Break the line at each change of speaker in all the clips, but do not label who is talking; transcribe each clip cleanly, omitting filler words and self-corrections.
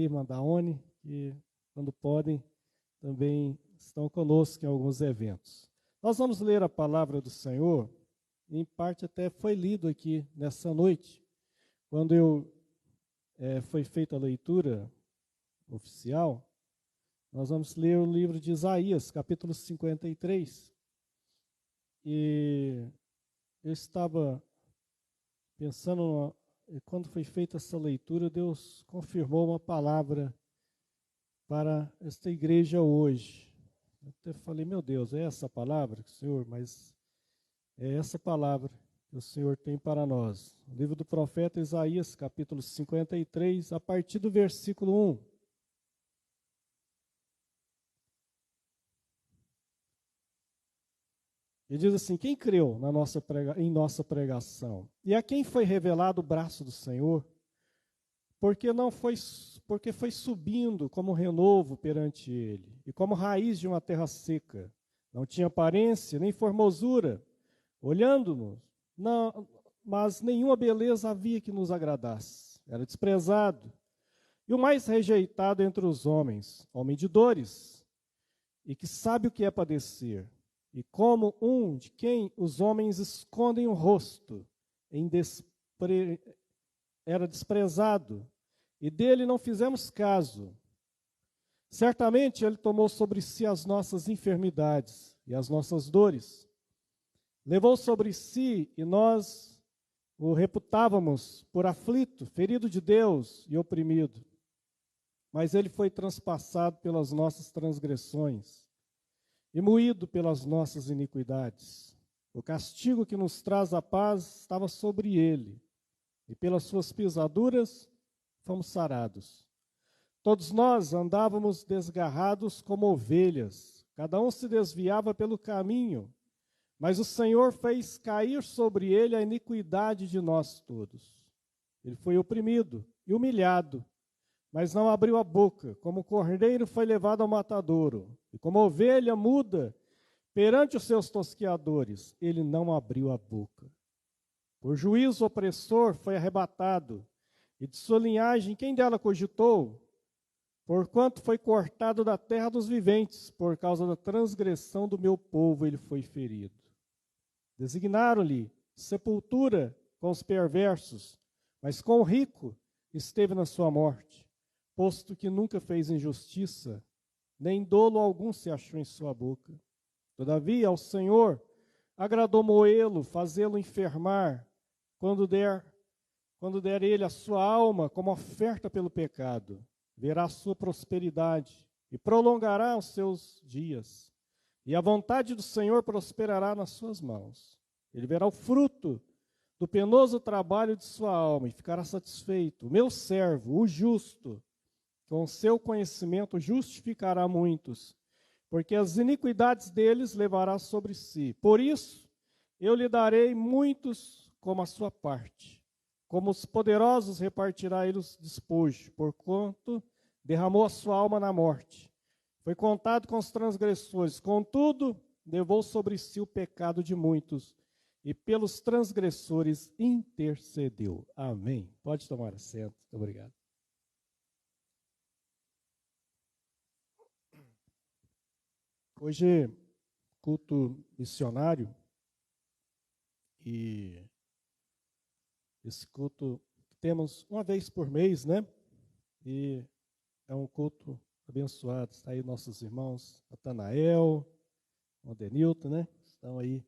Irmã Daone, que quando podem também estão conosco em alguns eventos. Nós vamos ler a palavra do Senhor, em parte até foi lido aqui nessa noite, quando foi feita a leitura oficial. Nós vamos ler o livro de Isaías, capítulo 53. E eu estava pensando, quando foi feita essa leitura, Deus confirmou uma palavra para esta igreja hoje. Eu até falei, meu Deus, é essa palavra, Senhor? Mas é essa palavra que o Senhor tem para nós. O livro do profeta Isaías, capítulo 53, a partir do versículo 1. Ele diz assim: quem creu em nossa pregação? E a quem foi revelado o braço do Senhor? Porque foi subindo como renovo perante ele, e como raiz de uma terra seca. Não tinha aparência, nem formosura, olhando-nos, mas nenhuma beleza havia que nos agradasse. Era desprezado, e o mais rejeitado entre os homens, homem de dores, e que sabe o que é padecer. E como um de quem os homens escondem o rosto, era desprezado, e dele não fizemos caso. Certamente ele tomou sobre si as nossas enfermidades e as nossas dores. Levou sobre si, e nós o reputávamos por aflito, ferido de Deus e oprimido. Mas ele foi transpassado pelas nossas transgressões e moído pelas nossas iniquidades. O castigo que nos traz a paz estava sobre ele, e pelas suas pisaduras fomos sarados. Todos nós andávamos desgarrados como ovelhas, cada um se desviava pelo caminho, mas o Senhor fez cair sobre ele a iniquidade de nós todos. Ele foi oprimido e humilhado, mas não abriu a boca. Como cordeiro foi levado ao matadouro, e como ovelha muda perante os seus tosqueadores, ele não abriu a boca. Por juízo opressor foi arrebatado, e de sua linhagem quem dela cogitou? Porquanto foi cortado da terra dos viventes, por causa da transgressão do meu povo ele foi ferido. Designaram-lhe sepultura com os perversos, mas com o rico esteve na sua morte, posto que nunca fez injustiça, nem dolo algum se achou em sua boca. Todavia, ao Senhor agradou moê-lo, fazê-lo enfermar, quando der ele a sua alma como oferta pelo pecado, verá a sua prosperidade e prolongará os seus dias. E a vontade do Senhor prosperará nas suas mãos. Ele verá o fruto do penoso trabalho de sua alma e ficará satisfeito. O meu servo, o justo, com seu conhecimento justificará muitos, porque as iniquidades deles levará sobre si. Por isso, eu lhe darei muitos como a sua parte. Como os poderosos repartirá ele os despojos, porquanto derramou a sua alma na morte. Foi contado com os transgressores, contudo, levou sobre si o pecado de muitos, e pelos transgressores intercedeu. Amém. Pode tomar assento. Muito obrigado. Hoje, culto missionário, e esse culto temos uma vez por mês, né? E é um culto abençoado. Está aí nossos irmãos Natanael, o Denilton, né? Estão aí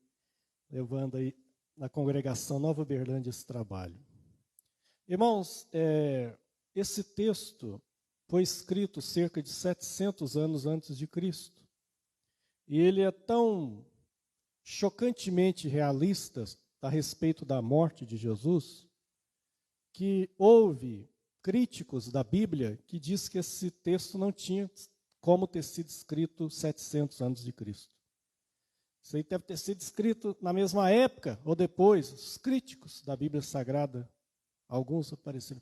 levando aí na congregação Nova Uberlândia esse trabalho. Irmãos, esse texto foi escrito cerca de 700 anos antes de Cristo. E ele é tão chocantemente realista a respeito da morte de Jesus, que houve críticos da Bíblia que diz que esse texto não tinha como ter sido escrito 700 anos de Cristo. Isso aí deve ter sido escrito na mesma época ou depois. Os críticos da Bíblia Sagrada, alguns apareceram.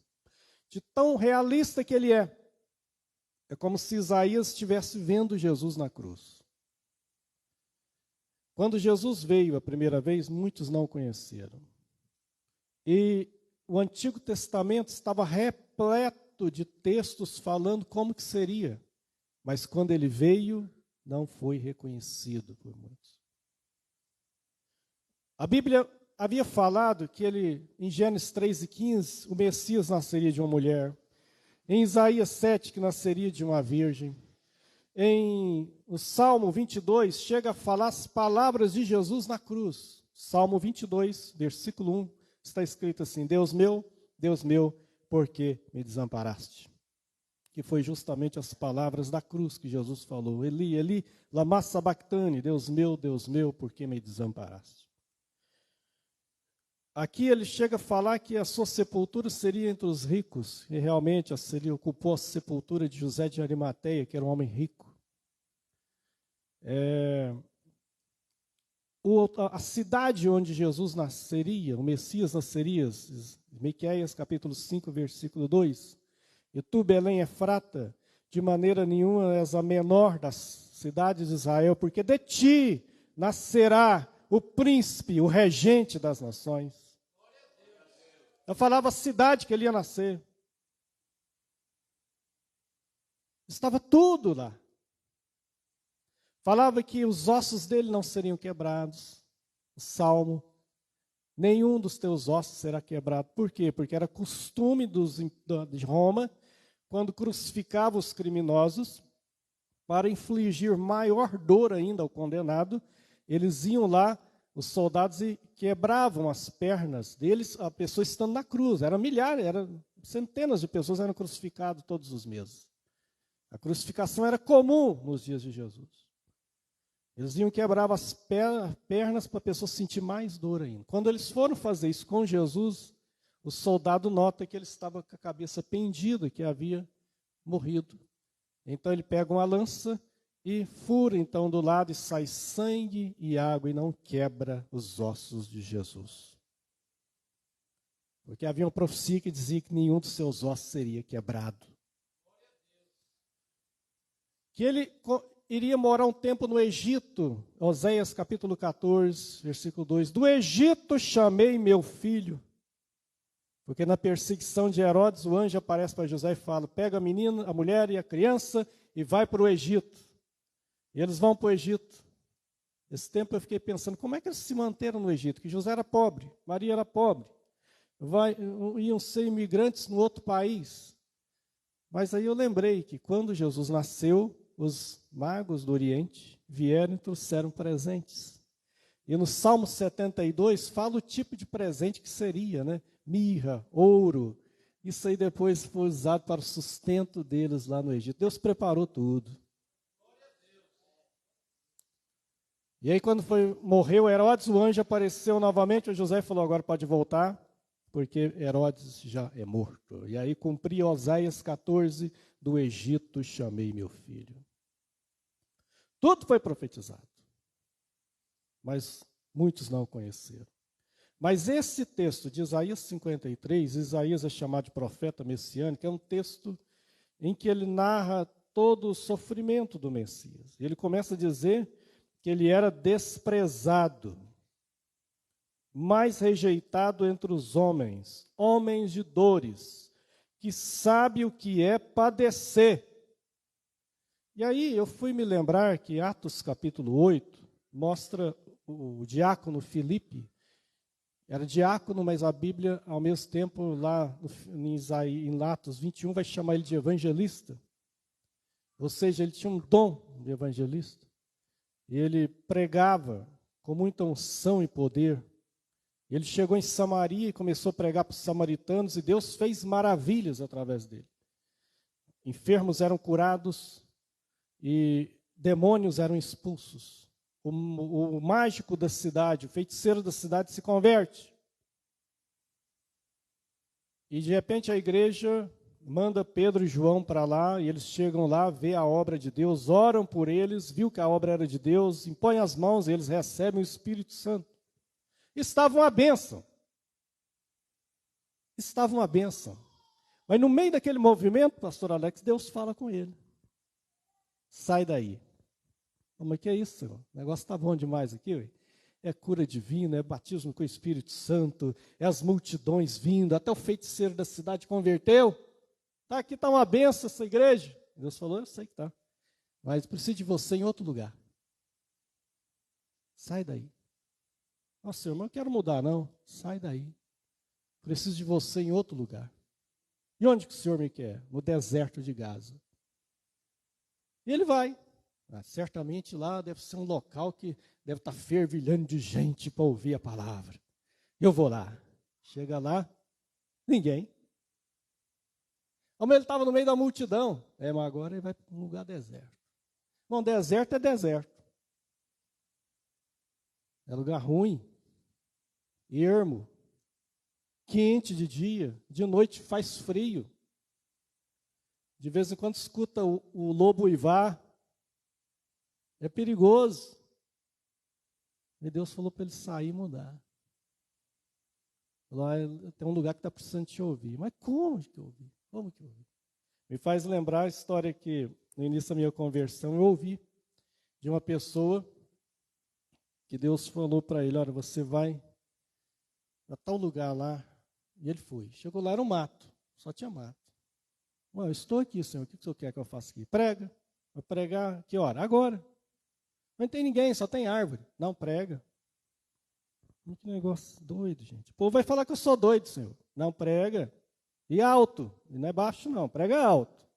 De tão realista que ele é. É como se Isaías estivesse vendo Jesus na cruz. Quando Jesus veio a primeira vez, muitos não o conheceram. E o Antigo Testamento estava repleto repleto de textos falando como que seria. Mas quando ele veio, não foi reconhecido por muitos. A Bíblia havia falado que ele, em Gênesis 3:15, o Messias nasceria de uma mulher. Em Isaías 7, que nasceria de uma virgem. Em o Salmo 22, chega a falar as palavras de Jesus na cruz. Salmo 22, versículo 1, está escrito assim: Deus meu, por que me desamparaste? Que foi justamente as palavras da cruz que Jesus falou. Eli, Eli, lama sabachthani, Deus meu, por que me desamparaste? Aqui ele chega a falar que a sua sepultura seria entre os ricos, e realmente ele ocupou a sepultura de José de Arimateia, que era um homem rico. A cidade onde Jesus nasceria, o Messias nasceria, Miqueias capítulo 5, versículo 2, e tu, Belém Efrata, de maneira nenhuma és a menor das cidades de Israel, porque de ti nascerá o príncipe, o regente das nações. Eu falava a cidade que ele ia nascer. Estava tudo lá. Falava que os ossos dele não seriam quebrados. O Salmo. Nenhum dos teus ossos será quebrado. Por quê? Porque era costume de Roma, quando crucificava os criminosos, para infligir maior dor ainda ao condenado, eles iam lá, os soldados, e quebravam as pernas deles, a pessoa estando na cruz. Eram milhares, centenas de pessoas eram crucificadas todos os meses. A crucificação era comum nos dias de Jesus. Eles iam quebrar as pernas para a pessoa sentir mais dor ainda. Quando eles foram fazer isso com Jesus, o soldado nota que ele estava com a cabeça pendida, que havia morrido. Então ele pega uma lança e fura então do lado e sai sangue e água e não quebra os ossos de Jesus. Porque havia uma profecia que dizia que nenhum dos seus ossos seria quebrado. Que ele iria morar um tempo no Egito, Oséias capítulo 14, versículo 2. Do Egito chamei meu filho. Porque na perseguição de Herodes, o anjo aparece para José e fala: pega a menina, a mulher e a criança e vai para o Egito. E eles vão para o Egito. Esse tempo eu fiquei pensando, como é que eles se manteram no Egito? Que José era pobre, Maria era pobre. Iam ser imigrantes no outro país. Mas aí eu lembrei que quando Jesus nasceu, os magos do Oriente vieram e trouxeram presentes. E no Salmo 72 fala o tipo de presente que seria, né? Mirra, ouro. Isso aí depois foi usado para o sustento deles lá no Egito. Deus preparou tudo. E aí quando morreu Herodes, o anjo apareceu novamente, o José falou: agora pode voltar, porque Herodes já é morto. E aí cumpri Oséias 14, do Egito chamei meu filho. Tudo foi profetizado. Mas muitos não o conheceram. Mas esse texto de Isaías 53, Isaías é chamado de profeta messiânico, é um texto em que ele narra todo o sofrimento do Messias. Ele começa a dizer que ele era desprezado, mais rejeitado entre os homens, homens de dores, que sabe o que é padecer. E aí eu fui me lembrar que Atos capítulo 8 mostra o diácono Filipe. Era diácono, mas a Bíblia, ao mesmo tempo, lá em Atos 21, vai chamar ele de evangelista. Ou seja, ele tinha um dom de evangelista. E ele pregava com muita unção e poder. Ele chegou em Samaria e começou a pregar para os samaritanos, e Deus fez maravilhas através dele. Enfermos eram curados e demônios eram expulsos. O mágico da cidade, o feiticeiro da cidade se converte. E de repente a igreja manda Pedro e João para lá, e eles chegam lá, vê a obra de Deus, oram por eles, viu que a obra era de Deus, impõem as mãos e eles recebem o Espírito Santo. Estava uma bênção. Estava uma bênção. Mas no meio daquele movimento, pastor Alex, Deus fala com ele. Sai daí. Mas que é isso, Senhor? O negócio está bom demais aqui, ué. É cura divina, é batismo com o Espírito Santo, é as multidões vindo, até o feiticeiro da cidade converteu. Tá, aqui está uma benção essa igreja. Deus falou, eu sei que está. Mas preciso de você em outro lugar. Sai daí. Nossa, Senhor, mas eu quero mudar, não. Sai daí. Preciso de você em outro lugar. E onde que o Senhor me quer? No deserto de Gaza. E ele vai. Certamente lá deve ser um local que deve estar fervilhando de gente para ouvir a palavra. Eu vou lá. Chega lá, ninguém. Como ele estava no meio da multidão. Mas agora ele vai para um lugar deserto. Bom, deserto é deserto. É lugar ruim, ermo, quente de dia, de noite faz frio. De vez em quando escuta o lobo uivar. É perigoso. E Deus falou para ele sair e mudar. Falou, tem um lugar que está precisando te ouvir. Mas como que eu ouvi? Como que eu ouvi? Me faz lembrar a história que, no início da minha conversão, eu ouvi de uma pessoa que Deus falou para ele, olha, você vai para tal lugar lá. E ele foi. Chegou lá, era um mato. Só tinha mato. Eu estou aqui, Senhor, o que o Senhor quer que eu faça aqui? Prega. Vai pregar, que hora? Agora. Não tem ninguém, só tem árvore. Não, prega. Que negócio doido, gente. O povo vai falar que eu sou doido, Senhor. Não, prega. E alto. E não é baixo, não. Prega alto.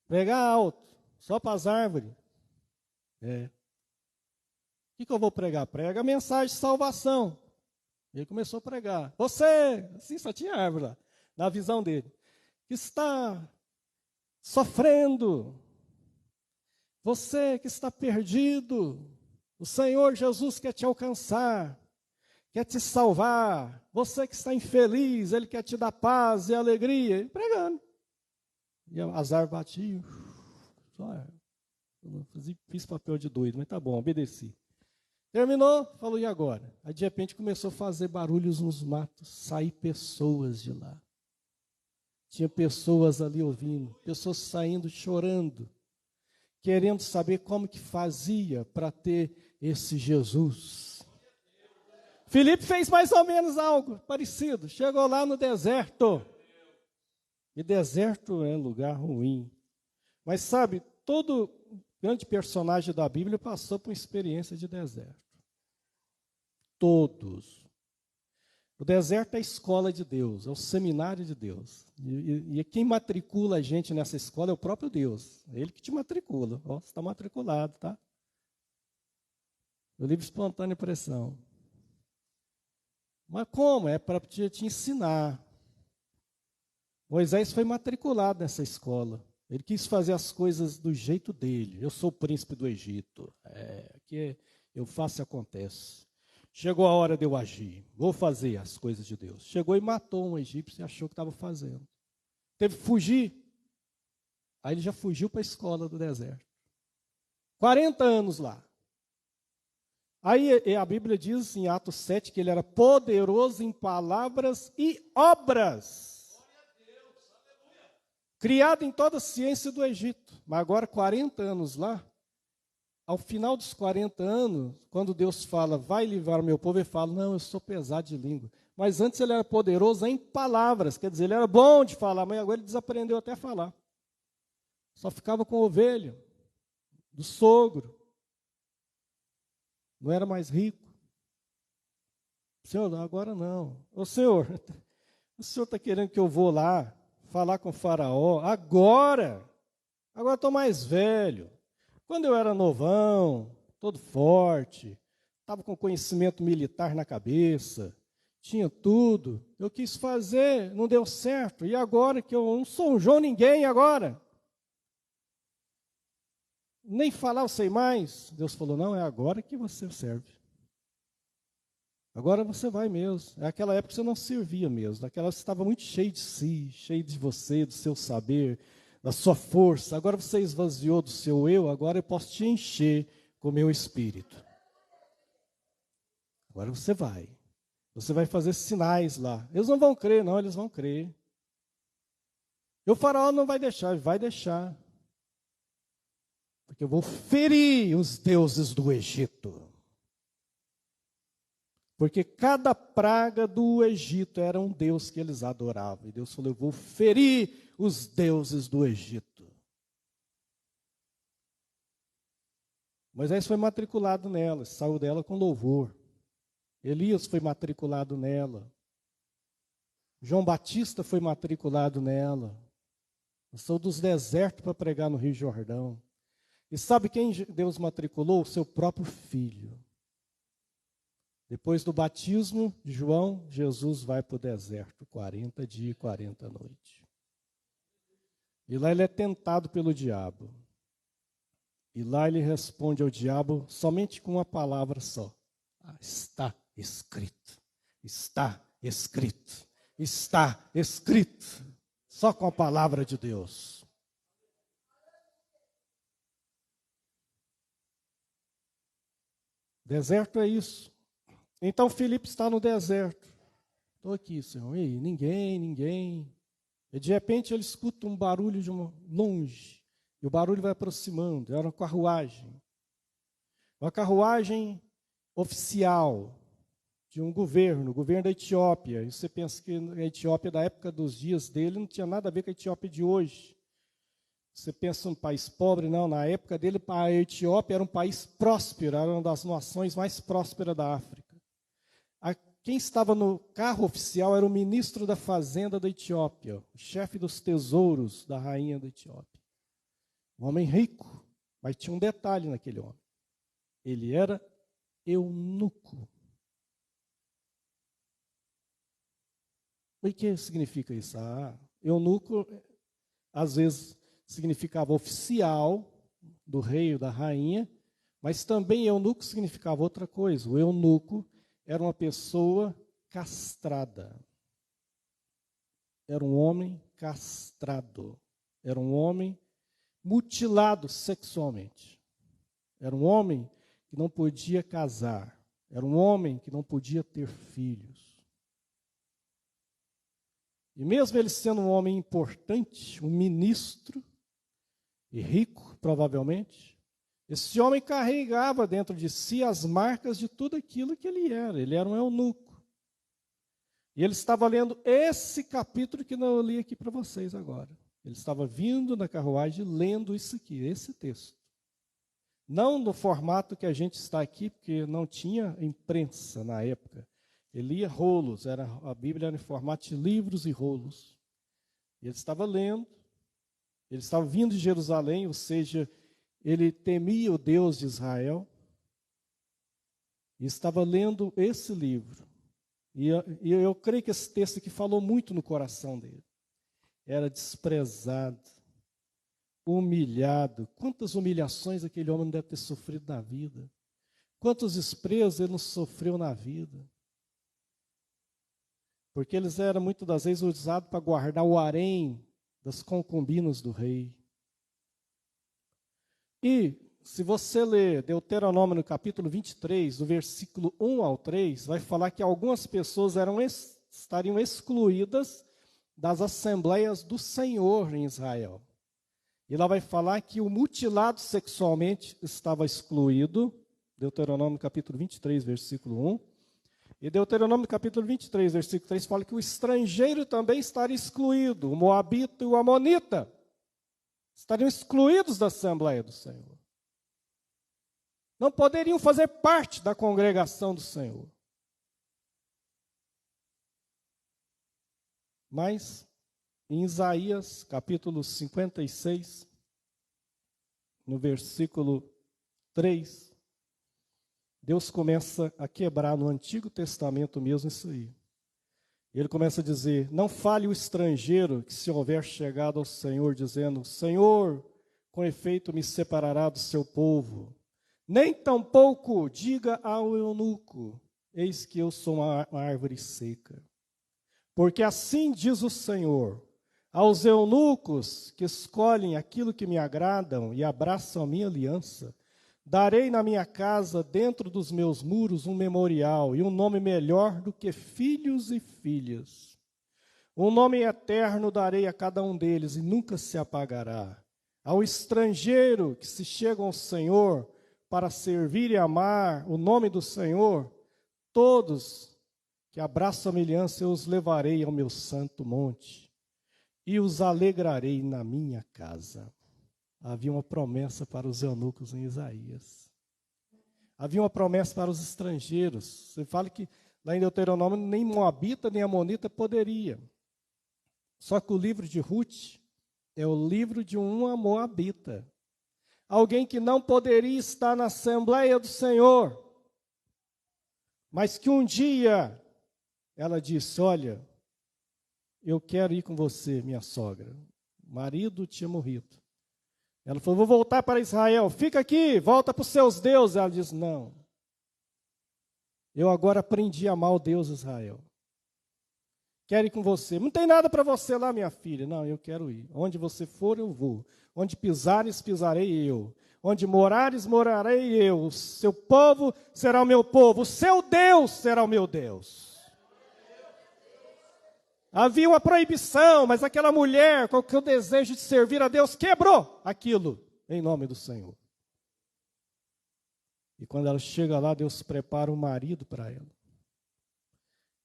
Prega alto. Só para as árvores. O que eu vou pregar? Prega a mensagem de salvação. Ele começou a pregar. Você, assim, só tinha árvore lá, na visão dele, que está sofrendo. Você que está perdido. O Senhor Jesus quer te alcançar, quer te salvar. Você que está infeliz, Ele quer te dar paz e alegria. Ele pregando. E as árvores batiam. Fiz papel de doido, mas tá bom, obedeci. Terminou, falou, e agora? Aí de repente começou a fazer barulhos nos matos, sair pessoas de lá. Tinha pessoas ali ouvindo, pessoas saindo chorando, querendo saber como que fazia para ter esse Jesus. Filipe fez mais ou menos algo parecido, chegou lá no deserto. E deserto é lugar ruim. Mas sabe, todo grande personagem da Bíblia passou por uma experiência de deserto. Todos. O deserto é a escola de Deus, é o seminário de Deus. E quem matricula a gente nessa escola é o próprio Deus. É Ele que te matricula. Você está matriculado, tá? O livre espontânea pressão. Mas como? É para te ensinar. Moisés foi matriculado nessa escola. Ele quis fazer as coisas do jeito dele. Eu sou o príncipe do Egito. Aqui eu faço e acontece. Chegou a hora de eu agir. Vou fazer as coisas de Deus. Chegou e matou um egípcio e achou que estava fazendo. Teve que fugir. Aí ele já fugiu para a escola do deserto. 40 anos lá. Aí a Bíblia diz em Atos 7 que ele era poderoso em palavras e obras. Criado em toda a ciência do Egito. Mas agora 40 anos lá. Ao final dos 40 anos, quando Deus fala, vai livrar o meu povo, ele fala, não, eu sou pesado de língua. Mas antes ele era poderoso em palavras, quer dizer, ele era bom de falar, mas agora ele desaprendeu até a falar. Só ficava com ovelha, do sogro. Não era mais rico. Senhor, agora não. Ô Senhor, o Senhor está querendo que eu vou lá falar com o faraó? Agora estou mais velho. Quando eu era novão, todo forte, estava com conhecimento militar na cabeça, tinha tudo, eu quis fazer, não deu certo, e agora que eu não sou um João ninguém agora, nem falar eu sei mais, Deus falou, não, é agora que você serve, agora você vai mesmo, naquela época você não servia mesmo, naquela época você estava muito cheio de si, cheio de você, do seu saber, da sua força, agora você esvaziou do seu eu, agora eu posso te encher com o meu espírito. Agora você vai fazer sinais lá. Eles não vão crer, não, eles vão crer. E o faraó não vai deixar, ele vai deixar. Porque eu vou ferir os deuses do Egito. Porque cada praga do Egito era um deus que eles adoravam. E Deus falou: eu vou ferir os deuses do Egito. Moisés foi matriculado nela, saiu dela com louvor. Elias foi matriculado nela. João Batista foi matriculado nela. Saiu dos desertos para pregar no Rio Jordão. E sabe quem Deus matriculou? O seu próprio filho. Depois do batismo de João, Jesus vai para o deserto, 40 dias e 40 noites. E lá ele é tentado pelo diabo. E lá ele responde ao diabo somente com uma palavra só. Está escrito, está escrito, está escrito. Só com a palavra de Deus. Deserto é isso. Então Filipe está no deserto. Estou aqui, Senhor. E ninguém. E de repente ele escuta um barulho de longe. E o barulho vai aproximando. Era uma carruagem. Uma carruagem oficial de um governo, o governo da Etiópia. E você pensa que a Etiópia, da época dos dias dele, não tinha nada a ver com a Etiópia de hoje. Você pensa num país pobre? Não, na época dele, a Etiópia era um país próspero, era uma das nações mais prósperas da África. Quem estava no carro oficial era o ministro da fazenda da Etiópia, o chefe dos tesouros da rainha da Etiópia. Um homem rico, mas tinha um detalhe naquele homem. Ele era eunuco. O que significa isso? Eunuco, às vezes, significava oficial do rei ou da rainha, mas também eunuco significava outra coisa. O eunuco era uma pessoa castrada. Era um homem castrado. Era um homem mutilado sexualmente. Era um homem que não podia casar. Era um homem que não podia ter filhos. E mesmo ele sendo um homem importante, um ministro, e rico, provavelmente, esse homem carregava dentro de si as marcas de tudo aquilo que ele era. Ele era um eunuco. E ele estava lendo esse capítulo que eu li aqui para vocês agora. Ele estava vindo na carruagem lendo isso aqui, esse texto. Não no formato que a gente está aqui, porque não tinha imprensa na época. Ele lia rolos, a Bíblia era em formato de livros e rolos. E ele estava lendo, ele estava vindo de Jerusalém, ou seja, ele temia o Deus de Israel, e estava lendo esse livro. E eu creio que esse texto aqui falou muito no coração dele. Era desprezado, humilhado. Quantas humilhações aquele homem não deve ter sofrido na vida. Quantos desprezos ele não sofreu na vida. Porque eles eram muitas das vezes usados para guardar o harém das concubinas do rei. E se você ler Deuteronômio no capítulo 23, do versículo 1 ao 3, vai falar que algumas pessoas estariam excluídas das assembleias do Senhor em Israel. E lá vai falar que o mutilado sexualmente estava excluído, Deuteronômio capítulo 23, versículo 1. E Deuteronômio capítulo 23, versículo 3, fala que o estrangeiro também estaria excluído, o moabita e o amonita estariam excluídos da Assembleia do Senhor. Não poderiam fazer parte da congregação do Senhor. Mas, em Isaías, capítulo 56, no versículo 3, Deus começa a quebrar no Antigo Testamento mesmo isso aí. Ele começa a dizer: não fale o estrangeiro que se houver chegado ao Senhor, dizendo: Senhor, com efeito me separará do seu povo. Nem tampouco diga ao eunuco: eis que eu sou uma árvore seca. Porque assim diz o Senhor: aos eunucos que escolhem aquilo que me agradam e abraçam a minha aliança, darei na minha casa, dentro dos meus muros, um memorial e um nome melhor do que filhos e filhas. Um nome eterno darei a cada um deles e nunca se apagará. Ao estrangeiro que se chega ao Senhor para servir e amar o nome do Senhor, todos que abraçam a aliança, eu os levarei ao meu santo monte e os alegrarei na minha casa. Havia uma promessa para os eunucos em Isaías. Havia uma promessa para os estrangeiros. Você fala que lá em Deuteronômio nem moabita nem amonita poderia. Só que o livro de Ruth é o livro de uma moabita. Alguém que não poderia estar na Assembleia do Senhor. Mas que um dia ela disse, olha, eu quero ir com você, minha sogra. O marido tinha morrido. Ela falou, vou voltar para Israel. Fica aqui, volta para os seus deuses. Ela disse, não. Eu agora aprendi a amar o Deus de Israel. Quero ir com você. Não tem nada para você lá, minha filha. Não, eu quero ir. Onde você for, eu vou. Onde pisares, pisarei eu. Onde morares, morarei eu. O seu povo será o meu povo. O seu Deus será o meu Deus. Havia uma proibição, mas aquela mulher, com o desejo de servir a Deus, quebrou aquilo em nome do Senhor. E quando ela chega lá, Deus prepara um marido para ela,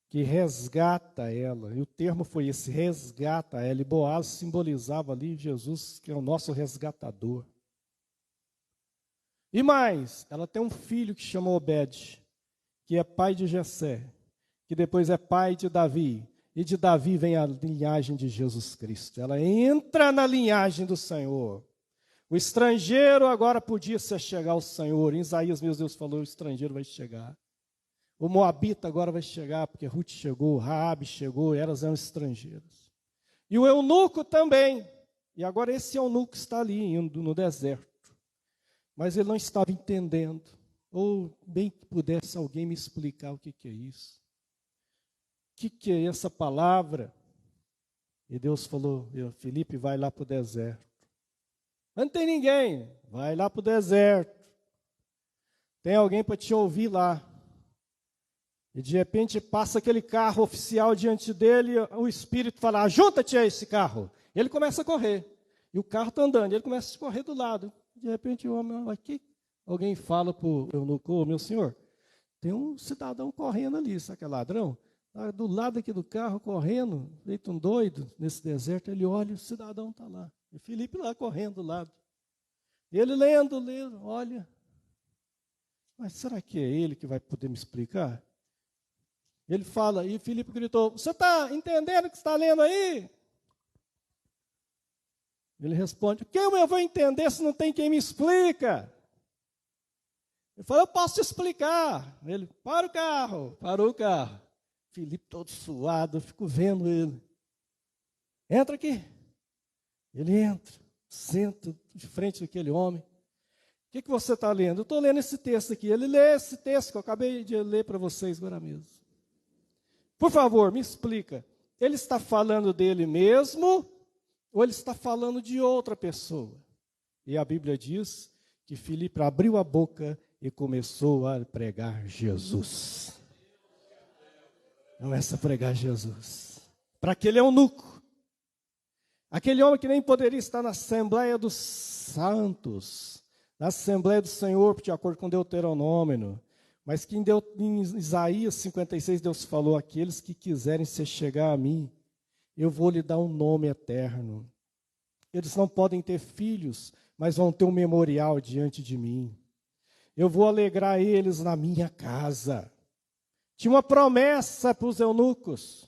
que resgata ela. E o termo foi esse, resgata ela. E Boaz simbolizava ali Jesus, que é o nosso resgatador. E mais, ela tem um filho que chama Obed, que é pai de Jessé, que depois é pai de Davi. E de Davi vem a linhagem de Jesus Cristo. Ela entra na linhagem do Senhor. O estrangeiro agora podia se chegar ao Senhor. Em Isaías, meu Deus falou, o estrangeiro vai chegar. O moabita agora vai chegar, porque Ruth chegou, Raabe chegou, elas eram estrangeiras. E o eunuco também. E agora esse eunuco está ali, indo no deserto. Mas ele não estava entendendo. Ou bem que pudesse alguém me explicar o que é isso. O que é essa palavra? E Deus falou, Felipe, vai lá para o deserto. Não tem ninguém, vai lá para o deserto. Tem alguém para te ouvir lá. E de repente passa aquele carro oficial diante dele, o Espírito fala, junta-te a esse carro. Ele começa a correr. E o carro está andando, ele começa a correr do lado. De repente o homem, aqui, alguém fala para o eunuco, meu senhor, tem um cidadão correndo ali, sabe que é ladrão? Está do lado aqui do carro, correndo, feito um doido, nesse deserto. Ele olha, o cidadão está lá. E Felipe lá, correndo do lado. E ele lendo, olha. Mas será que é ele que vai poder me explicar? Ele fala, e Felipe gritou, você está entendendo o que está lendo aí? Ele responde, o que eu vou entender se não tem quem me explica? Ele fala, eu posso te explicar. Ele, para o carro, parou o carro. Felipe todo suado, eu fico vendo ele. Entra aqui. Ele entra, senta de frente daquele homem. O que você está lendo? Eu estou lendo esse texto aqui. Ele lê esse texto que eu acabei de ler para vocês agora mesmo. Por favor, me explica. Ele está falando dele mesmo ou ele está falando de outra pessoa? E a Bíblia diz que Filipe abriu a boca e começou a pregar Jesus. Começa a pregar Jesus. Para aquele eunuco. Aquele homem que nem poderia estar na Assembleia dos Santos, na Assembleia do Senhor, de acordo com Deuteronômio, mas que em Isaías 56 Deus falou, aqueles que quiserem se chegar a mim, eu vou lhe dar um nome eterno. Eles não podem ter filhos, mas vão ter um memorial diante de mim. Eu vou alegrar eles na minha casa. Tinha uma promessa para os eunucos.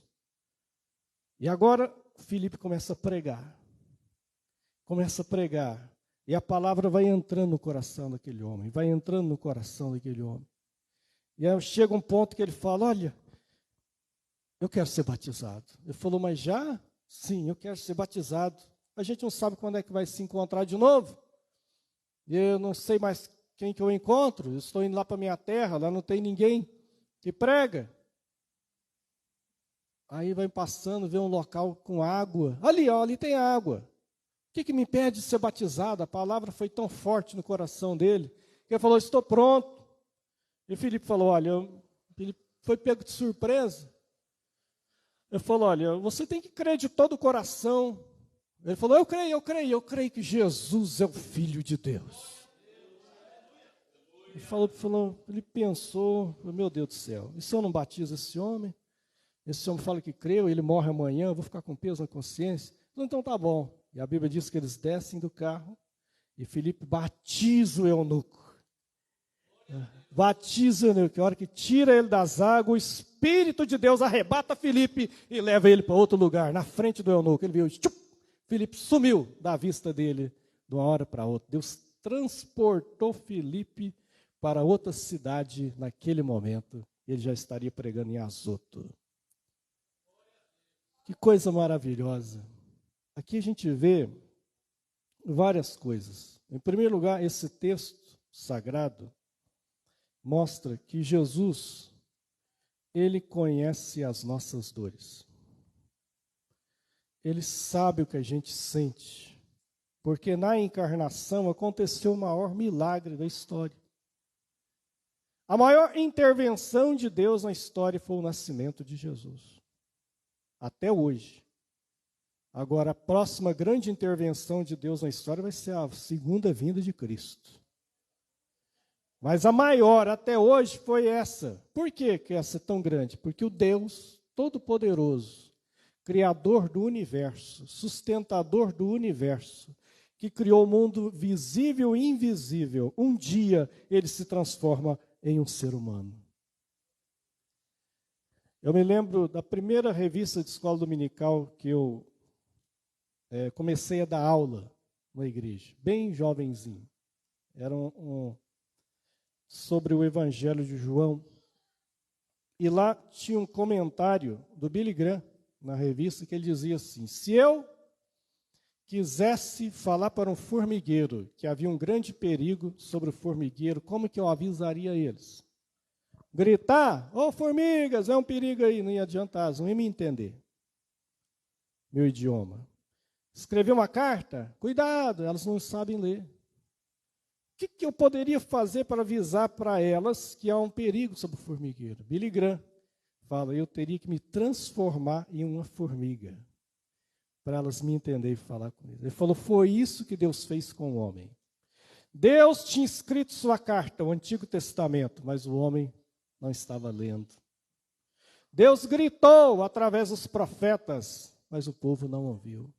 E agora Filipe começa a pregar. Começa a pregar. E a palavra vai entrando no coração daquele homem. Vai entrando no coração daquele homem. E aí chega um ponto que ele fala, olha, eu quero ser batizado. Ele falou, mas já? Sim, eu quero ser batizado. A gente não sabe quando é que vai se encontrar de novo. Eu não sei mais quem que eu encontro. Eu estou indo lá para a minha terra, lá não tem ninguém que prega. Aí vai passando, vê um local com água. Ali, ó, ali tem água. O que me impede de ser batizado? A palavra foi tão forte no coração dele, que ele falou, estou pronto. E Filipe falou, olha, ele foi pego de surpresa. Ele falou, olha, você tem que crer de todo o coração. Ele falou, eu creio que Jesus é o Filho de Deus. Ele pensou, meu Deus do céu, e se eu não batizo esse homem? Esse homem fala que creu, ele morre amanhã, eu vou ficar com peso na consciência. Então tá bom. E a Bíblia diz que eles descem do carro e Filipe batiza o eunuco. Batiza o eunuco. A hora que tira ele das águas, o Espírito de Deus arrebata Filipe e leva ele para outro lugar, na frente do eunuco. Ele viu, Filipe sumiu da vista dele de uma hora para outra. Deus transportou Filipe para outra cidade naquele momento. Ele já estaria pregando em Azoto. Que coisa maravilhosa. Aqui a gente vê várias coisas. Em primeiro lugar, esse texto sagrado mostra que Jesus, ele conhece as nossas dores. Ele sabe o que a gente sente. Porque na encarnação aconteceu o maior milagre da história. A maior intervenção de Deus na história foi o nascimento de Jesus. Até hoje. Agora, a próxima grande intervenção de Deus na história vai ser a segunda vinda de Cristo. Mas a maior até hoje foi essa. Por que essa é tão grande? Porque o Deus Todo-Poderoso, Criador do universo, sustentador do universo, que criou o mundo visível e invisível, um dia ele se transforma em um ser humano. Eu me lembro da primeira revista de escola dominical que eu comecei a dar aula na igreja, bem jovenzinho. Era sobre o Evangelho de João. E lá tinha um comentário do Billy Graham, na revista, que ele dizia assim: se eu quisesse falar para um formigueiro que havia um grande perigo sobre o formigueiro, como que eu avisaria eles? Gritar, ô formigas, é um perigo aí, não ia adiantar, elas não iam me entender. Meu idioma. Escrever uma carta, cuidado, elas não sabem ler. O que eu poderia fazer para avisar para elas que há um perigo sobre o formigueiro? Billy Graham fala, eu teria que me transformar em uma formiga, para elas me entenderem e falar com eles. Ele falou, foi isso que Deus fez com o homem. Deus tinha escrito sua carta, o Antigo Testamento, mas o homem não estava lendo. Deus gritou através dos profetas, mas o povo não ouviu.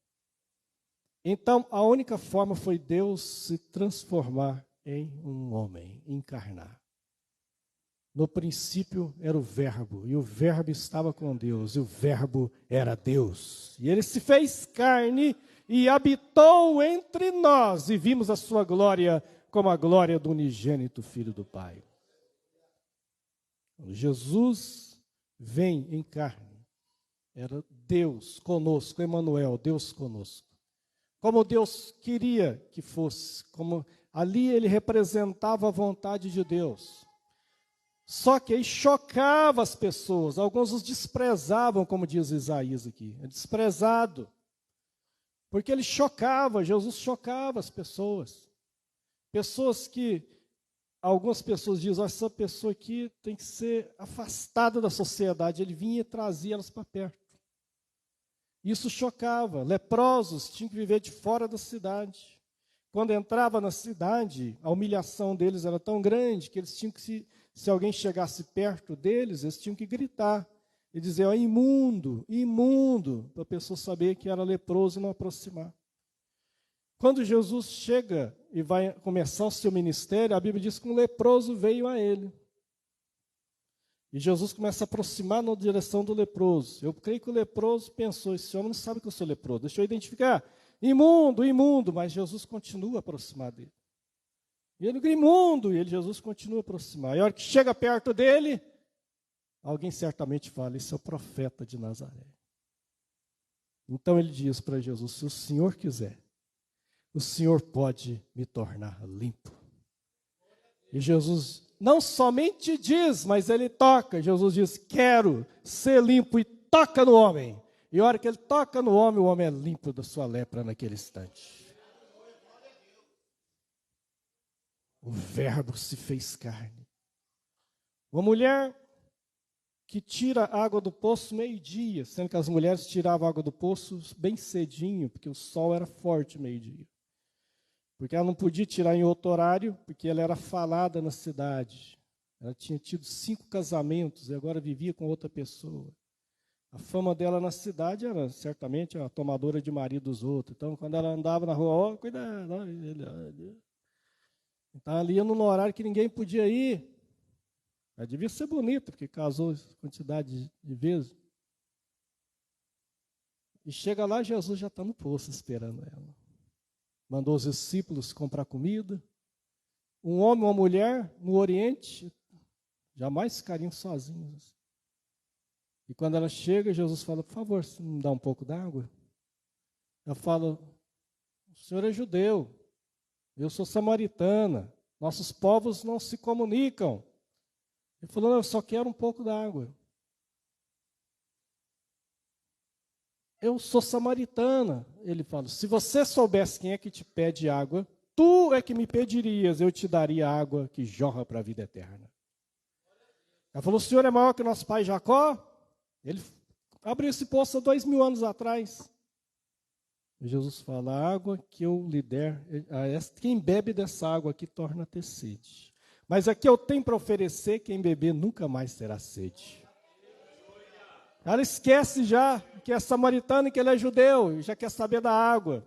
Então, a única forma foi Deus se transformar em um homem, encarnar. No princípio era o Verbo, e o Verbo estava com Deus, e o Verbo era Deus. E ele se fez carne e habitou entre nós, e vimos a sua glória como a glória do unigênito Filho do Pai. Jesus vem em carne, era Deus conosco, Emanuel, Deus conosco. Como Deus queria que fosse, como ali ele representava a vontade de Deus. Só que aí chocava as pessoas, alguns os desprezavam, como diz Isaías aqui, é desprezado. Porque ele chocava, Jesus chocava as pessoas. Pessoas que, algumas pessoas dizem, essa pessoa aqui tem que ser afastada da sociedade, ele vinha e trazia elas para perto. Isso chocava, leprosos tinham que viver de fora da cidade. Quando entrava na cidade, a humilhação deles era tão grande que eles tinham que, se alguém chegasse perto deles, eles tinham que gritar e dizer, ó, imundo, imundo, para a pessoa saber que era leproso e não aproximar. Quando Jesus chega e vai começar o seu ministério, a Bíblia diz que um leproso veio a ele. E Jesus começa a aproximar na direção do leproso. Eu creio que o leproso pensou, esse homem não sabe que eu sou leproso, deixa eu identificar. Imundo, imundo, mas Jesus continua a aproximar dele. E ele grita, imundo, e Jesus continua a aproximar. E a hora que chega perto dele, alguém certamente fala, esse é o profeta de Nazaré. Então ele diz para Jesus, se o Senhor quiser, o Senhor pode me tornar limpo. E Jesus não somente diz, mas ele toca. Jesus diz, quero ser limpo, e toca no homem. E a hora que ele toca no homem, o homem é limpo da sua lepra naquele instante. O Verbo se fez carne. Uma mulher que tira água do poço meio-dia, sendo que as mulheres tiravam água do poço bem cedinho, porque o sol era forte meio-dia. porque ela não podia tirar em outro horário, porque ela era falada na cidade. Ela tinha tido 5 casamentos e agora vivia com outra pessoa. A fama dela na cidade era certamente a tomadora de marido dos outros. Então, quando ela andava na rua, ó, cuidado. Então, ela ia num horário que ninguém podia ir. Ela devia ser bonita, porque casou quantidade de vezes. E chega lá, Jesus já está no poço esperando ela. Mandou os discípulos comprar comida. Um homem e uma mulher no Oriente jamais ficariam sozinhos. E quando ela chega, Jesus fala, por favor, você me dá um pouco d'água? Ela fala, o senhor é judeu, eu sou samaritana, nossos povos não se comunicam. Ele falou, não, eu só quero um pouco d'água. Eu sou samaritana. Ele fala, se você soubesse quem é que te pede água, tu é que me pedirias, eu te daria água que jorra para a vida eterna. Ela falou, o senhor é maior que o nosso pai Jacó? Ele abriu esse poço há 2000 anos atrás. E Jesus fala, a água que eu lhe der, quem bebe dessa água aqui torna a ter sede. Mas a que eu tenho para oferecer, quem beber nunca mais terá sede. Ela esquece já que é samaritano e que ele é judeu, e já quer saber da água.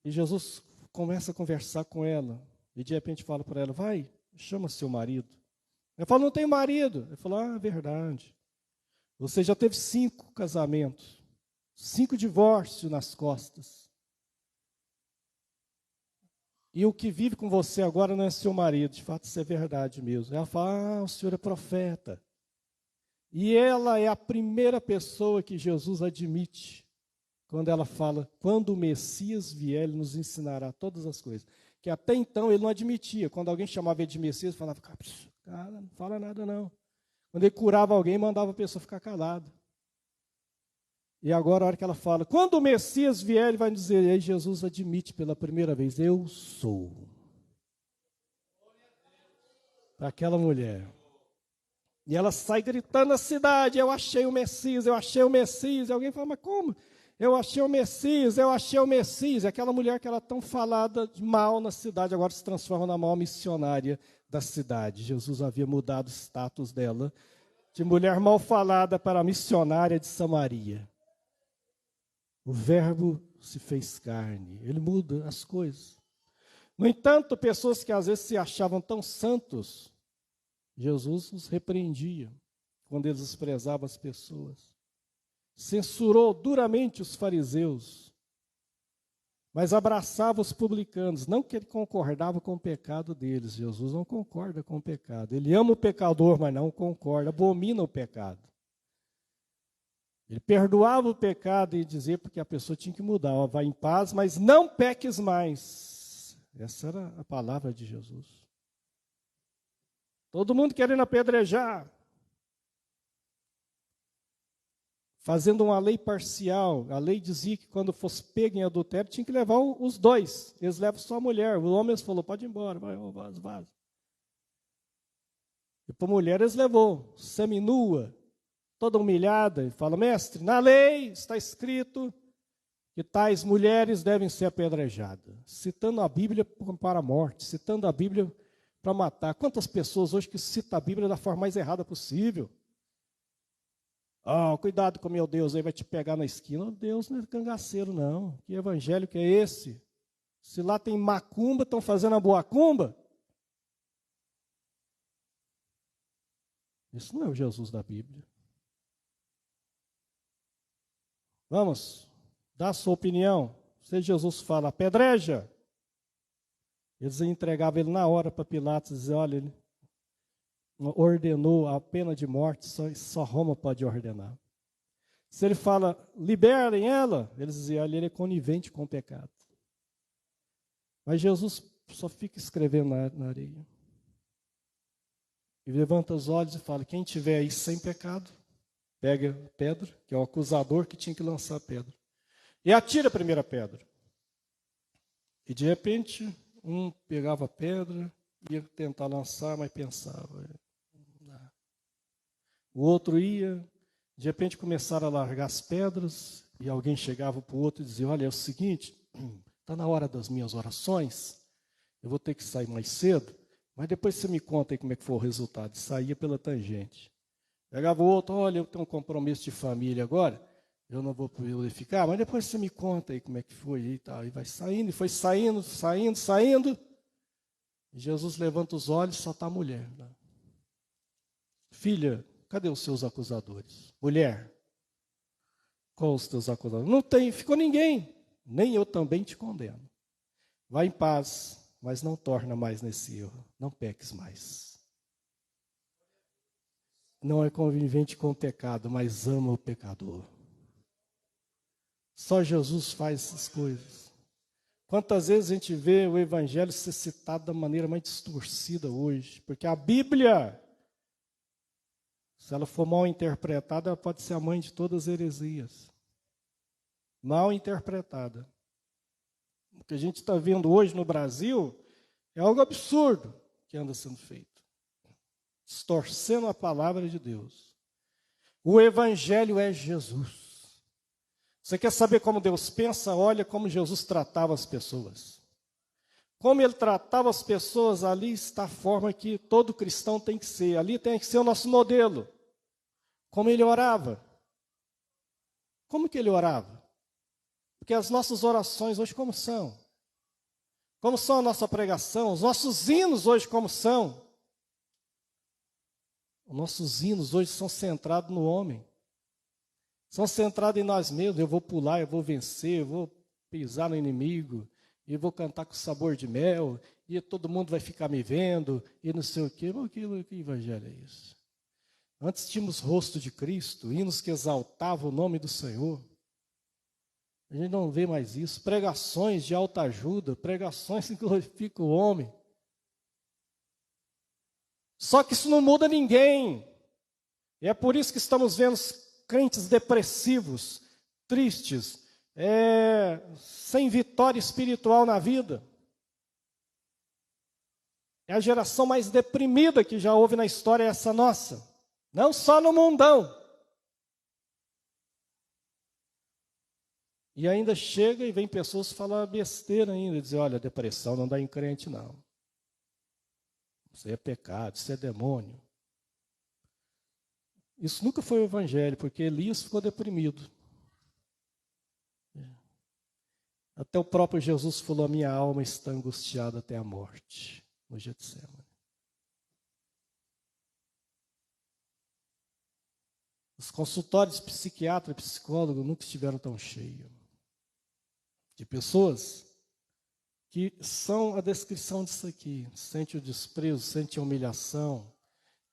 E Jesus começa a conversar com ela, e de repente fala para ela, vai, chama seu marido. Ela fala, não tenho marido. Ele falou, verdade. Você já teve 5 casamentos, 5 divórcios nas costas. E o que vive com você agora não é seu marido. De fato, isso é verdade mesmo. Ela fala, o senhor é profeta. E ela é a primeira pessoa que Jesus admite, quando ela fala, quando o Messias vier, ele nos ensinará todas as coisas. Que até então ele não admitia. Quando alguém chamava ele de Messias, ele falava, cara, não fala nada não. Quando ele curava alguém, mandava a pessoa ficar calada. E agora, a hora que ela fala, quando o Messias vier, ele vai dizer, e aí Jesus admite pela primeira vez, eu sou. Para aquela mulher. E ela sai gritando na cidade, eu achei o Messias, eu achei o Messias. E alguém fala, mas como? Eu achei o Messias, eu achei o Messias. E aquela mulher que era tão falada de mal na cidade, agora se transforma na maior missionária da cidade. Jesus havia mudado o status dela, de mulher mal falada para missionária de Samaria. O verbo se fez carne, ele muda as coisas. No entanto, pessoas que às vezes se achavam tão santos, Jesus os repreendia quando eles desprezavam as pessoas. Censurou duramente os fariseus, mas abraçava os publicanos. Não que ele concordava com o pecado deles. Jesus não concorda com o pecado. Ele ama o pecador, mas não concorda, abomina o pecado. Ele perdoava o pecado e dizia porque a pessoa tinha que mudar. Ó, vai em paz, mas não peques mais. Essa era a palavra de Jesus. Todo mundo querendo apedrejar. Fazendo uma lei parcial. A lei dizia que quando fosse pego em adultério, tinha que levar os dois. Eles levam só a mulher. O homem falou, pode ir embora, vai, vaza. E para a mulher eles levou, seminua, toda humilhada, e fala, mestre, na lei está escrito que tais mulheres devem ser apedrejadas. Citando a Bíblia para a morte, citando a Bíblia para matar. Quantas pessoas hoje que citam a Bíblia da forma mais errada possível? Cuidado com meu Deus, aí vai te pegar na esquina. Deus não é cangaceiro, não. Que evangelho que é esse? Se lá tem macumba, estão fazendo a boacumba? Isso não é o Jesus da Bíblia. Vamos, dá a sua opinião. Se Jesus fala, apedreja, eles entregavam ele na hora para Pilatos e diziam, olha, ele ordenou a pena de morte, só Roma pode ordenar. Se ele fala, liberem ela, eles diziam, olha, ele é conivente com o pecado. Mas Jesus só fica escrevendo na areia. E levanta os olhos e fala, quem tiver aí sem pecado, pega pedra, que é o acusador que tinha que lançar a pedra. E atira a primeira pedra. E de repente, um pegava a pedra, ia tentar lançar, mas pensava. Não. O outro ia, de repente começaram a largar as pedras, e alguém chegava para o outro e dizia, olha, é o seguinte, está na hora das minhas orações, eu vou ter que sair mais cedo, mas depois você me conta aí como é que foi o resultado. Saía pela tangente. Pegava o outro, olha, eu tenho um compromisso de família agora, eu não vou poder ficar, mas depois você me conta aí como é que foi e tal. E vai saindo, e foi saindo, saindo, saindo. E Jesus levanta os olhos, só está a mulher. Filha, cadê os seus acusadores? Mulher, qual os teus acusadores? Não tem, ficou ninguém. Nem eu também te condeno. Vai em paz, mas não torna mais nesse erro. Não peques mais. Não é convivente com o pecado, mas ama o pecador. Só Jesus faz essas coisas. Quantas vezes a gente vê o evangelho ser citado da maneira mais distorcida hoje? Porque a Bíblia, se ela for mal interpretada, ela pode ser a mãe de todas as heresias. Mal interpretada. O que a gente está vendo hoje no Brasil é algo absurdo que anda sendo feito. Distorcendo a palavra de Deus. O evangelho é Jesus. Você quer saber como Deus pensa? Olha como Jesus tratava as pessoas. Como ele tratava as pessoas, ali está a forma que todo cristão tem que ser. Ali tem que ser o nosso modelo. Como ele orava. Como que ele orava? Porque as nossas orações hoje como são? Como são a nossa pregação? Os nossos hinos hoje como são? Os nossos hinos hoje são centrados no homem. São centrados em nós mesmos. Eu vou pular, eu vou vencer, eu vou pisar no inimigo, e vou cantar com sabor de mel, e todo mundo vai ficar me vendo, e não sei o quê. Mas que evangelho é isso? Antes tínhamos rosto de Cristo, hinos que exaltavam o nome do Senhor. A gente não vê mais isso. Pregações de alta ajuda, pregações que glorificam o homem. Só que isso não muda ninguém. E é por isso que estamos vendo crentes depressivos, tristes, sem vitória espiritual na vida. É a geração mais deprimida que já houve na história, essa nossa. Não só no mundão. E ainda chega e vem pessoas falar besteira ainda, dizer, olha, depressão não dá em crente não. Isso é pecado, isso é demônio. Isso nunca foi o evangelho, porque Elias ficou deprimido. Até o próprio Jesus falou, a minha alma está angustiada até a morte, no Getsemane. Os consultórios de psiquiatra e psicólogo nunca estiveram tão cheios. De pessoas que são a descrição disso aqui. Sente o desprezo, sente a humilhação,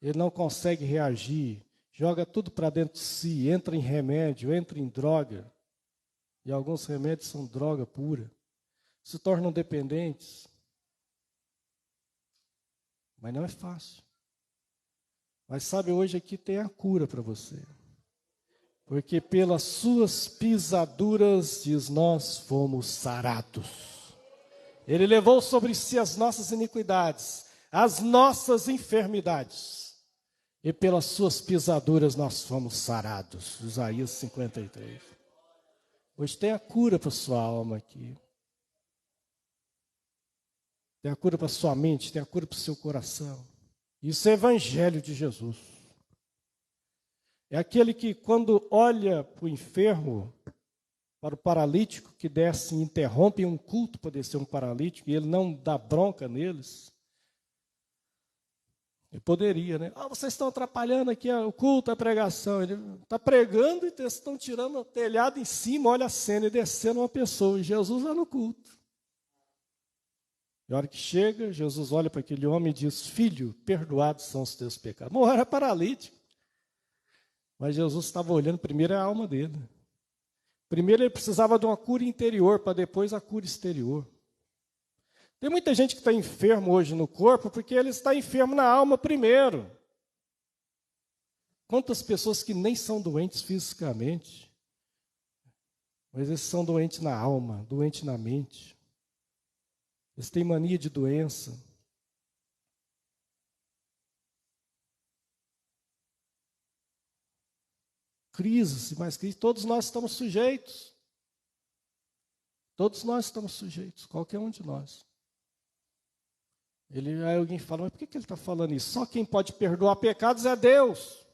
ele não consegue reagir, joga tudo para dentro de si, entra em remédio, entra em droga, e alguns remédios são droga pura, se tornam dependentes. Mas não é fácil. Mas sabe, hoje aqui tem a cura para você. Porque pelas suas pisaduras, diz, nós fomos sarados. Ele levou sobre si as nossas iniquidades, as nossas enfermidades. E pelas suas pisaduras nós fomos sarados. Isaías 53. Hoje tem a cura para a sua alma aqui. Tem a cura para a sua mente, tem a cura para o seu coração. Isso é evangelho de Jesus. É aquele que, quando olha para o enfermo, para o paralítico que desce e interrompe um culto para descer um paralítico, e ele não dá bronca neles. Ele poderia, né? Vocês estão atrapalhando aqui o culto, a pregação. Ele está pregando e estão tirando o telhado em cima, olha a cena, e descendo uma pessoa. E Jesus vai no culto. E a hora que chega, Jesus olha para aquele homem e diz, filho, perdoados são os teus pecados. Morreu, era paralítico. Mas Jesus estava olhando primeiro a alma dele. Primeiro ele precisava de uma cura interior, para depois a cura exterior. Tem muita gente que está enfermo hoje no corpo, porque ele está enfermo na alma primeiro. Quantas pessoas que nem são doentes fisicamente, mas eles são doentes na alma, doentes na mente. Eles têm mania de doença. Crises, mais crises, todos nós estamos sujeitos. Todos nós estamos sujeitos, qualquer um de nós. Aí alguém fala, mas por que ele está falando isso? Só quem pode perdoar pecados é Deus.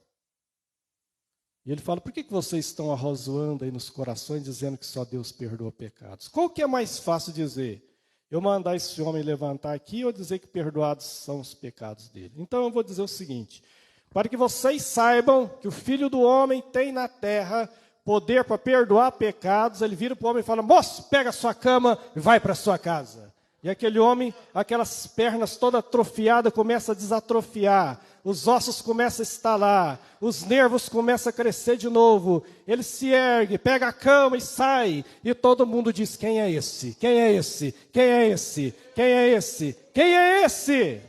E ele fala, por que vocês estão arrozoando aí nos corações, dizendo que só Deus perdoa pecados? Qual que é mais fácil dizer? Eu mandar esse homem levantar aqui ou dizer que perdoados são os pecados dele? Então eu vou dizer o seguinte, para que vocês saibam que o Filho do Homem tem na terra poder para perdoar pecados, ele vira para o homem e fala, moço, pega a sua cama e vai para a sua casa. E aquele homem, aquelas pernas todas atrofiadas, começa a desatrofiar, os ossos começam a estalar, os nervos começam a crescer de novo, ele se ergue, pega a cama e sai, e todo mundo diz, quem é esse? Quem é esse? Quem é esse? Quem é esse? Quem é esse?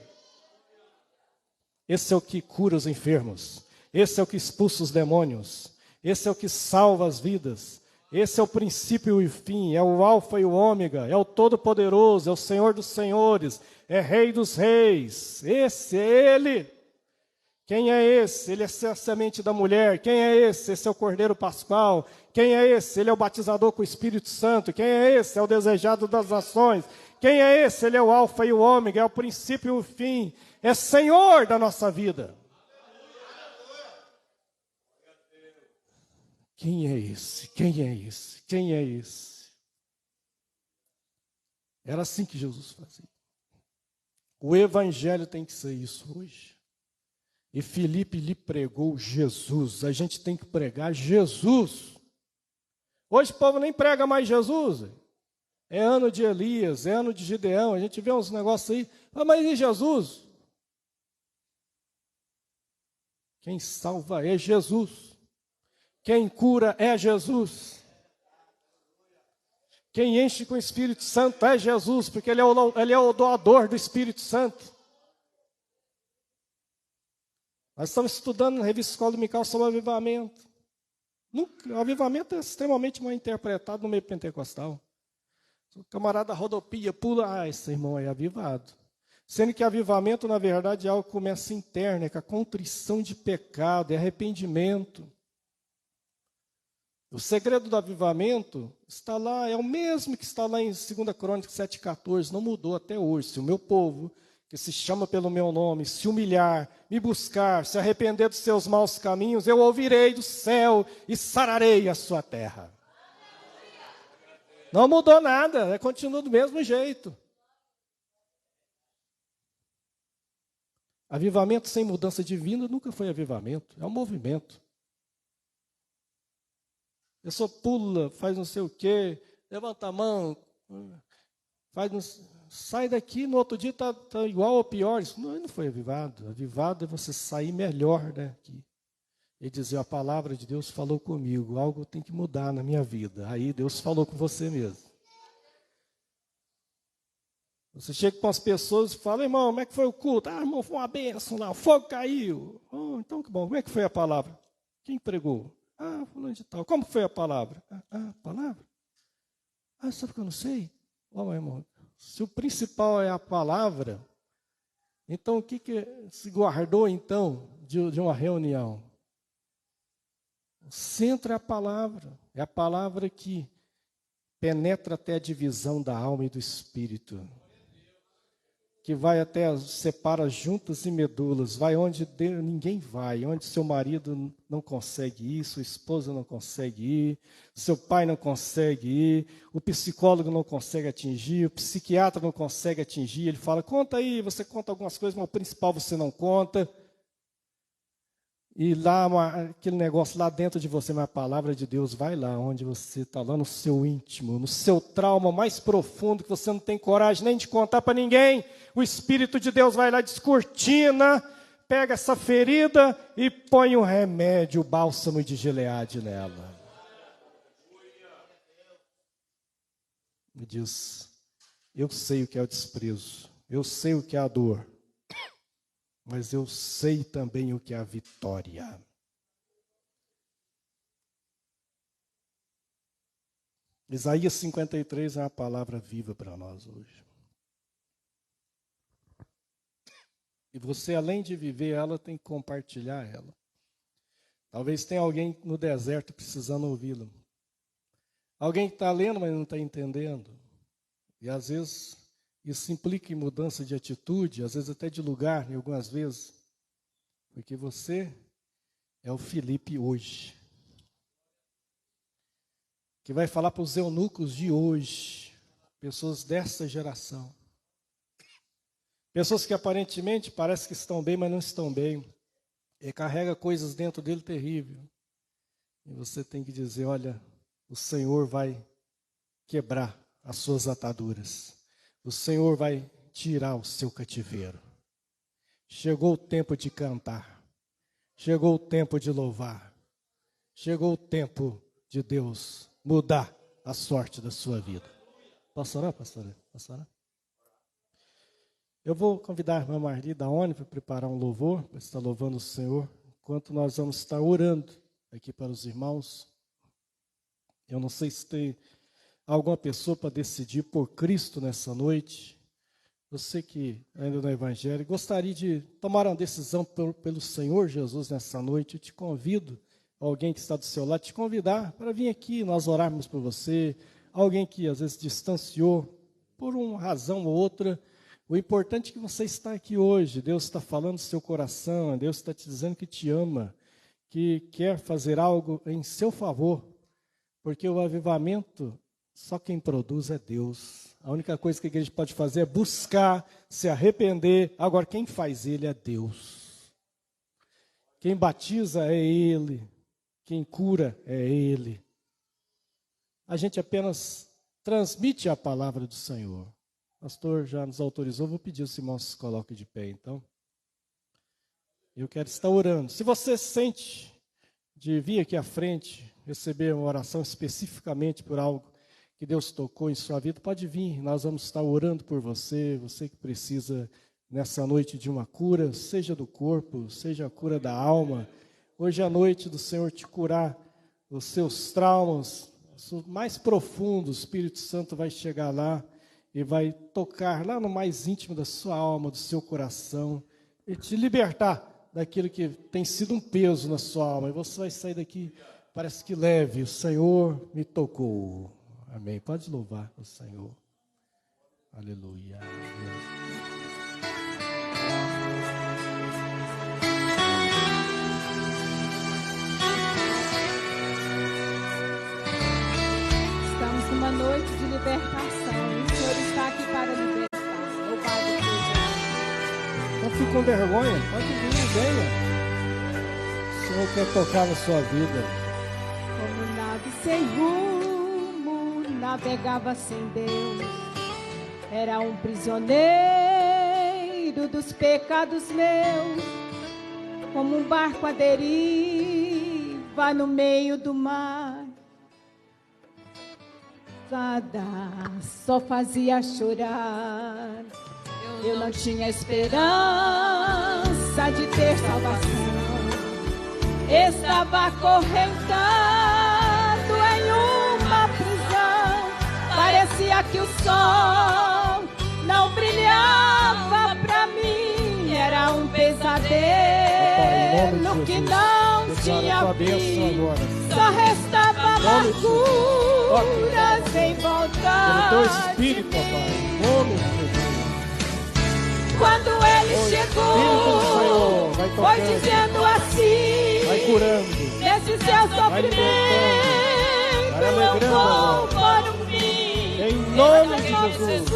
Esse é o que cura os enfermos, esse é o que expulsa os demônios, esse é o que salva as vidas. Esse é o princípio e o fim, é o alfa e o ômega, é o todo-poderoso, é o Senhor dos senhores, é Rei dos reis. Esse é Ele. Quem é esse? Ele é a semente da mulher. Quem é esse? Esse é o Cordeiro Pascual. Quem é esse? Ele é o batizador com o Espírito Santo. Quem é esse? É o desejado das nações. Quem é esse? Ele é o alfa e o ômega, é o princípio e o fim, é Senhor da nossa vida. Quem é esse? Quem é esse? Quem é esse? Era assim que Jesus fazia. O evangelho tem que ser isso hoje. E Filipe lhe pregou Jesus. A gente tem que pregar Jesus. Hoje o povo nem prega mais Jesus. É ano de Elias, é ano de Gideão. A gente vê uns negócios aí. Mas e Jesus? Quem salva é Jesus. Quem cura é Jesus. Quem enche com o Espírito Santo é Jesus, porque Ele é o doador do Espírito Santo. Nós estamos estudando na revista Escola Dominical sobre avivamento. O avivamento é extremamente mal interpretado no meio pentecostal. O camarada rodopia, pula, esse irmão é avivado. Sendo que avivamento, na verdade, é algo que começa interno, é com a contrição de pecado, é arrependimento. O segredo do avivamento está lá, é o mesmo que está lá em 2 Crônicas 7,14, não mudou até hoje. Se o meu povo, que se chama pelo meu nome, se humilhar, me buscar, se arrepender dos seus maus caminhos, eu ouvirei do céu e sararei a sua terra. Não mudou nada, continua do mesmo jeito. Avivamento sem mudança divina nunca foi avivamento, é um movimento. A pessoa pula, faz não sei o quê, levanta a mão, sai daqui, no outro dia está igual ou pior. Isso não foi avivado. Avivado é você sair melhor daqui. E dizer, a palavra de Deus falou comigo, algo tem que mudar na minha vida. Aí Deus falou com você mesmo. Você chega com as pessoas e fala, irmão, como é que foi o culto? Irmão, foi uma bênção lá, o fogo caiu. Então que bom, como é que foi a palavra? Quem pregou? Fulano de tal. Como foi a palavra? A palavra? Sabe que eu não sei? Meu irmão, se o principal é a palavra, então o que se guardou então de uma reunião? O centro é a palavra que penetra até a divisão da alma e do espírito, que vai até, separa juntas e medulas, vai onde ninguém vai, onde seu marido não consegue ir, sua esposa não consegue ir, seu pai não consegue ir, o psicólogo não consegue atingir, o psiquiatra não consegue atingir, ele fala, conta aí, você conta algumas coisas, mas o principal você não conta. E lá, aquele negócio lá dentro de você, mas a palavra de Deus vai lá, onde você está, lá no seu íntimo, no seu trauma mais profundo, que você não tem coragem nem de contar para ninguém. O Espírito de Deus vai lá, descortina, pega essa ferida e põe um remédio, o bálsamo de Gileade nela. E diz, eu sei o que é o desprezo, eu sei o que é a dor, mas eu sei também o que é a vitória. Isaías 53 é uma palavra viva para nós hoje. E você, além de viver ela, tem que compartilhar ela. Talvez tenha alguém no deserto precisando ouvi-la. Alguém que está lendo, mas não está entendendo. E às vezes isso implica em mudança de atitude, às vezes até de lugar, em algumas vezes. Porque você é o Felipe hoje, que vai falar para os eunucos de hoje, pessoas dessa geração. Pessoas que aparentemente parecem que estão bem, mas não estão bem. E carrega coisas dentro dele terrível. E você tem que dizer, olha, o Senhor vai quebrar as suas ataduras. O Senhor vai tirar o seu cativeiro. Chegou o tempo de cantar. Chegou o tempo de louvar. Chegou o tempo de Deus mudar a sorte da sua vida. Posso orar, pastora? Posso orar? Eu vou convidar a irmã Marli da ONI para preparar um louvor, para estar louvando o Senhor, enquanto nós vamos estar orando aqui para os irmãos. Eu não sei se tem alguma pessoa para decidir por Cristo nessa noite. Você que ainda não é evangélico, gostaria de tomar uma decisão pelo Senhor Jesus nessa noite. Eu te convido, alguém que está do seu lado, te convidar para vir aqui, nós orarmos por você. Alguém que às vezes distanciou por uma razão ou outra. O importante é que você está aqui hoje. Deus está falando no seu coração, Deus está te dizendo que te ama, que quer fazer algo em seu favor. Porque o avivamento, só quem produz é Deus. A única coisa que a igreja pode fazer é buscar, se arrepender. Agora, quem faz ele é Deus. Quem batiza é Ele. Quem cura é Ele. A gente apenas transmite a palavra do Senhor. O pastor já nos autorizou, vou pedir aos irmãos que se coloquem de pé, então. Eu quero estar orando. Se você sente de vir aqui à frente, receber uma oração especificamente por algo que Deus tocou em sua vida, pode vir. Nós vamos estar orando por você, você que precisa nessa noite de uma cura, seja do corpo, seja a cura da alma. Hoje é a noite do Senhor te curar os seus traumas, os mais profundos. O Espírito Santo vai chegar lá e vai tocar lá no mais íntimo da sua alma, do seu coração, e te libertar daquilo que tem sido um peso na sua alma. E você vai sair daqui, parece que leve, o Senhor me tocou. Amém. Pode louvar o Senhor. Aleluia.
Estamos numa noite de libertação. O Senhor está aqui para libertar. Louvado seja.
Não fique com vergonha. Pode vir, venha. O Senhor quer tocar na sua vida.
Como nave sem rumo, navegava sem Deus. Era um prisioneiro dos pecados meus. Como um barco à deriva no meio do mar. Só fazia chorar. Eu não tinha esperança de ter salvação. Estava acorrentado em uma prisão. Parecia que o sol não brilhava pra mim. Era um pesadelo que não tinha fim. Só restava amarguras em voltar.
Pelo teu espírito, papai, em nome de Jesus.
Quando ele chegou, foi dizendo assim:
vai curando,
nesse seu sofrimento eu vou pôr um fim.
Em nome de
Jesus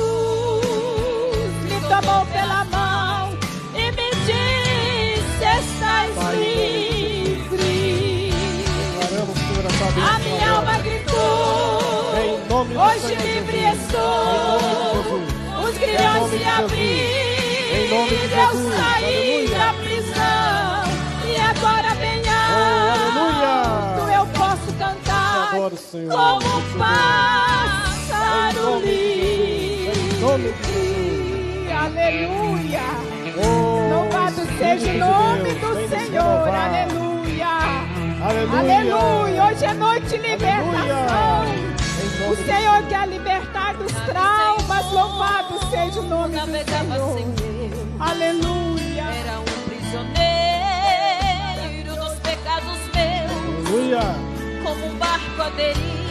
me tomou pela mão e me disse: estás livre. A minha alma gritou: hoje livre estou. Os grilhões se abriram. Eu saí da prisão e agora bem alto eu posso cantar como um pássaro livre. Aleluia. Louvado seja o nome do Senhor. Aleluia. Aleluia. Hoje é noite de libertação. O Senhor quer libertar dos traumas. Louvado seja o nome do Senhor. Aleluia.
Era um prisioneiro dos pecados meus.
Aleluia.
Como um barco à deriva